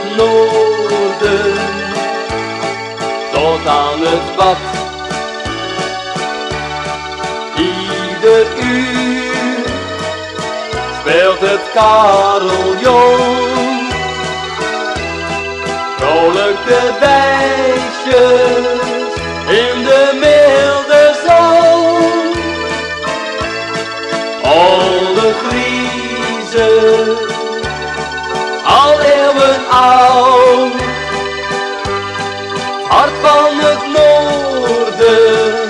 het noorden tot aan het bad. Ieder uur speelt het carillon, vrolijke wijsjes in de milde zon. Al de griezen, al eeuwen oud, hart van het noorden,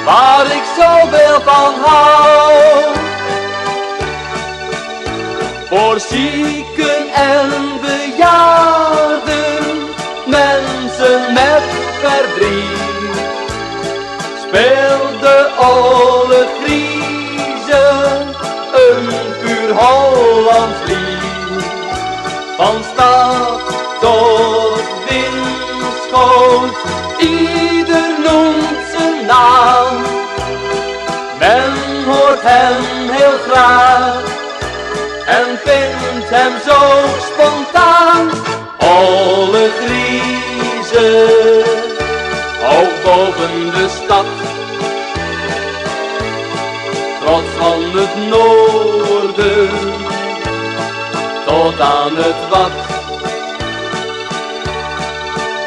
waar ik zoveel van hou. Voor zieken en bejaarden, mensen met verdriet, speelt de oude Griezen een puur Hollands lied. Van stad tot windschoot, ieder noemt zijn naam. Men hoort hem heel graag en vindt hem zo spontaan. Alle Griezen, hoog boven de stad, trots van het noorden tot aan het Wad.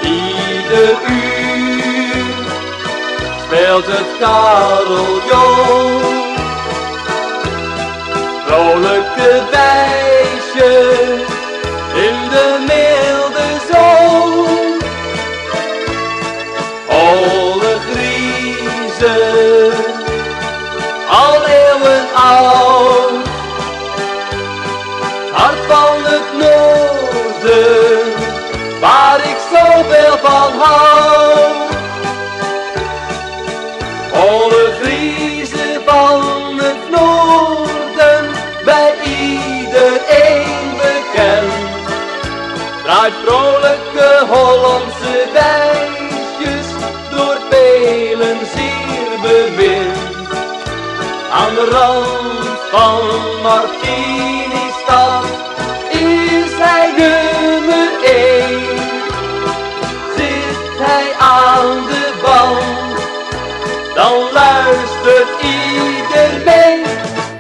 Ieder uur speelt het carillon, vrolijke wijsjes in de milde zon. Alle griezen, al eeuwen oud, hart van het noorden, waar ik zoveel van hou. Alle griezen van het noorden, bij iedereen bekend, draait vrolijke Hollandse wijsjes, door velen zeer bemind. Aan de rand van Martini-stad is hij nummer 1. Zit hij aan de band, dan luistert ieder mee.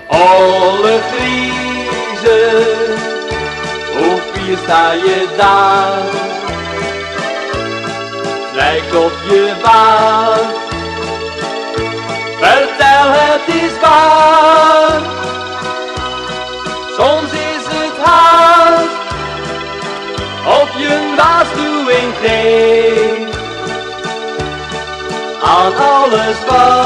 Alle griezen, hoe fier sta je daar? Lijkt op je waard, vertel het is waar. Soms is het hard, of je een waarschuwing geeft aan alles wat